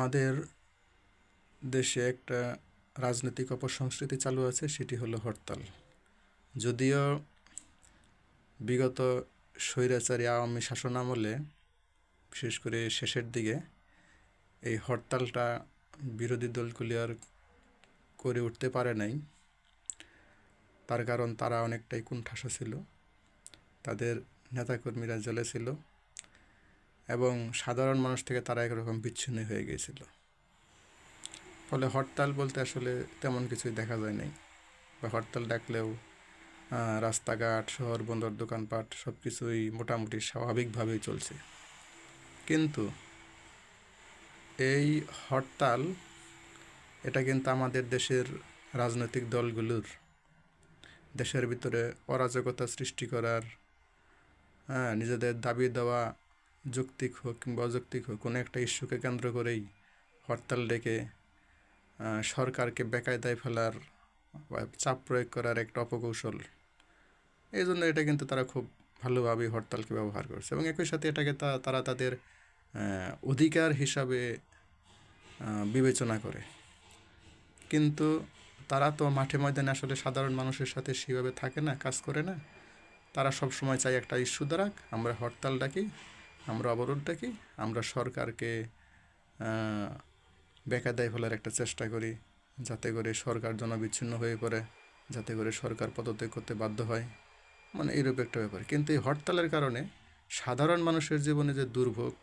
আমাদের দেশে একটা রাজনৈতিক অপসংস্কৃতি চালু আছে, সেটি হলো হরতাল। যদিও বিগত স্বৈরাচারী আওয়ামী শাসন আমলে, বিশেষ করে শেষের দিকে, এই হরতালটা বিরোধী দলগুলি আর করে উঠতে পারে নাই। তার কারণ তারা অনেকটাই কুণ্ঠাসা ছিল, তাদের নেতাকর্মীরা জেলে ছিল এবং সাধারণ মানুষ থেকে তারা একরকম বিচ্ছিন্ন হয়ে গিয়েছিল। ফলে হরতাল বলতে আসলে তেমন কিছুই দেখা যায় নাই, বা হরতাল ডাকলেও রাস্তাঘাট, শহর বন্দর, দোকানপাট সব কিছুই মোটামুটি স্বাভাবিকভাবেই চলছে। কিন্তু এই হরতাল এটা কিন্তু আমাদের দেশের রাজনৈতিক দলগুলোর দেশের ভিতরে অরাজকতা সৃষ্টি করার, নিজেদের দাবি দেওয়া যৌক্তিক হোক কিংবা অযৌক্তিক হোক, কোনো একটা ইস্যুকে কেন্দ্র করেই হরতাল ডেকে সরকারকে বেকায়দায় ফেলার, চাপ প্রয়োগ করার একটা অপকৌশল। এই জন্য এটা কিন্তু তারা খুব ভালোভাবেই হরতালকে ব্যবহার করছে এবং একই সাথে এটাকে তারা তাদের অধিকার হিসাবে বিবেচনা করে। কিন্তু তারা তো মাঠে ময়দানে আসলে সাধারণ মানুষের সাথে সেভাবে থাকে না, কাজ করে না। তারা সব সময় চায় একটা ইস্যু দাঁড়াক, আমরা হরতাল ডাকি, আমরা অবরোধ ডাকি, আমরা সরকারকে বেকায়দায় ফেলার একটা চেষ্টা করি, যাতে করে সরকার জনবিচ্ছিন্ন হয়ে পড়ে, যাতে করে সরকার পদত্যাগ করতে বাধ্য হয়, মানে এইরূপ একটা ব্যাপার। কিন্তু এই হরতালের কারণে সাধারণ মানুষের জীবনে যে দুর্ভোগ,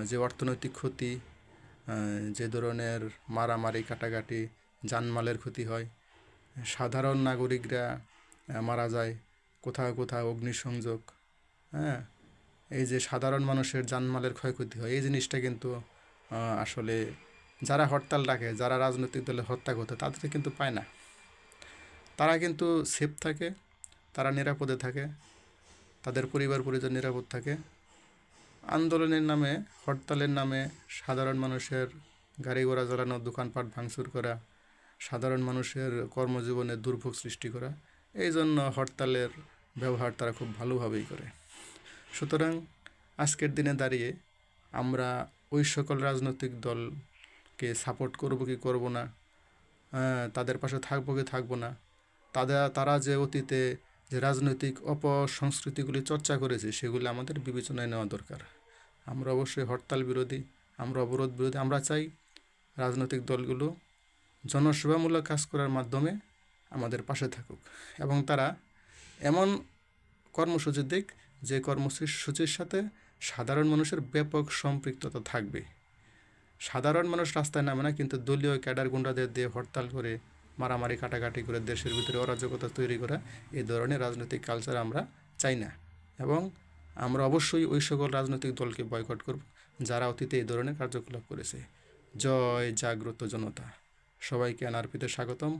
যে অর্থনৈতিক ক্ষতি, যে ধরনের মারামারি, কাটাকাটি, জানমালের ক্ষতি হয়, সাধারণ নাগরিকরা মারা যায়, কোথাও কোথাও অগ্নিসংযোগ, এই যে সাধারণ মানুষের জানমালের ক্ষয়ক্ষতি হয়, এই জিনিসটা কিন্তু আসলে যারা হরতাল ডাকে, যারা রাজনৈতিক দলে হত্যা করতে, তাদের কিন্তু পায় না। তারা কিন্তু সেফ থাকে, তারা নিরাপদে থাকে, তাদের পরিবার পরিজন নিরাপদ থাকে। আন্দোলনের নামে, হরতালের নামে সাধারণ মানুষের গাড়ি ঘোড়া জ্বালানো, দোকানপাট ভাঙচুর করা, সাধারণ মানুষের কর্মজীবনে দুর্ভোগ সৃষ্টি করা, এই জন্য হরতালের ব্যবহার তারা খুব ভালোভাবেই করে। সুতরাং আজকের দিনে দাঁড়িয়ে আমরা ওই সকল রাজনৈতিক দলকে সাপোর্ট করব কি করব না, তাদের পাশে থাকবো কি থাকবো না, তারা যে অতীতে যে রাজনৈতিক অপসংস্কৃতিগুলি চর্চা করেছে, সেগুলি আমাদের বিবেচনায় নেওয়া দরকার। আমরা অবশ্যই হরতাল বিরোধী, আমরা অবরোধ বিরোধী। আমরা চাই রাজনৈতিক দলগুলো জনসেবামূলক কাজ করার মাধ্যমে আমাদের পাশে থাকুক এবং তারা এমন কর্মসূচি দিক, যে কর্মসূচির সাথে সাধারণ মানুষের ব্যাপক সম্পৃক্ততা থাকবে। সাধারণ মানুষ রাস্তায় নামে না, কিন্তু দলীয় ক্যাডার গুন্ডাদের দিয়ে হরতাল করে, মারামারি কাটাকাটি করে দেশের ভিতরে অরাজকতা তৈরি করা, এই ধরনের রাজনৈতিক কালচার আমরা চাই না। এবং আমরা অবশ্যই ওই সকল রাজনৈতিক দলকে বয়কট করব যারা অতীতে এই ধরনের কার্যকলাপ করেছে। জয় জাগ্রত জনতা। সবাইকে এনআরপিতে স্বাগতম।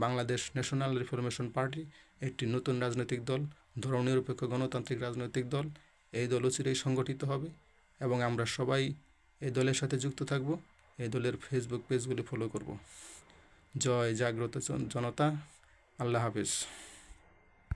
বাংলাদেশ ন্যাশনাল রিফরমেশন পার্টি একটি নতুন রাজনৈতিক দল, ধর্মনিরপেক্ষ গণতান্ত্রিক রাজনৈতিক দল। এই দল চিরেই সংগঠিত হবে এবং আমরা সবাই এই দলের সাথে যুক্ত থাকব। এই দলের ফেসবুক পেজগুলি ফলো করব। জয় জাগ্রত জনতা। আল্লাহ হাফেজ।